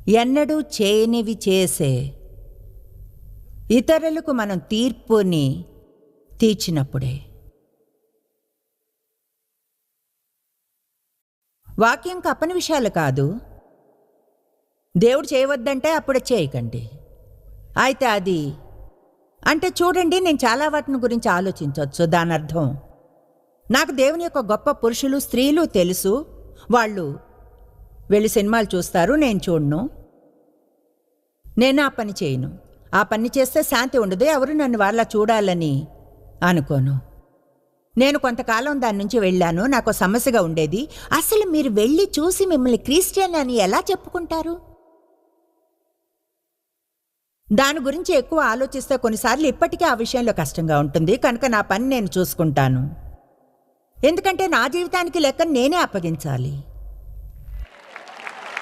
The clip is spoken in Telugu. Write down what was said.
ఎన్నడూ చేయనివి చేసే ఇతరులకు మనం తీర్పుని తీర్చినప్పుడే. వాక్యం కప్పని విషయాలు కాదు. దేవుడు చేయవద్దంటే అప్పుడు చేయకండి. అయితే అది అంటే చూడండి, నేను చాలా వాటిని గురించి ఆలోచించవచ్చు. దాని అర్థం నాకు దేవుని యొక్క గొప్ప పురుషులు స్త్రీలు తెలుసు. వాళ్ళు వెళ్ళి సినిమాలు చూస్తారు, నేను చూడను. నేను ఆ పని చేయను. ఆ పని చేస్తే శాంతి ఉండదు. ఎవరు నన్ను వాళ్ళ చూడాలని అనుకోను. నేను కొంతకాలం దాని నుంచి వెళ్ళాను. నాకు సమస్యగా ఉండేది, అసలు మీరు వెళ్ళి చూసి మిమ్మల్ని క్రిస్టియన్ అని ఎలా చెప్పుకుంటారు? దాని గురించి ఎక్కువ ఆలోచిస్తే కొన్నిసార్లు ఇప్పటికీ ఆ విషయంలో కష్టంగా ఉంటుంది. కనుక నా పని నేను చూసుకుంటాను. ఎందుకంటే నా జీవితానికి లెక్క నేనే అప్పగించాలి.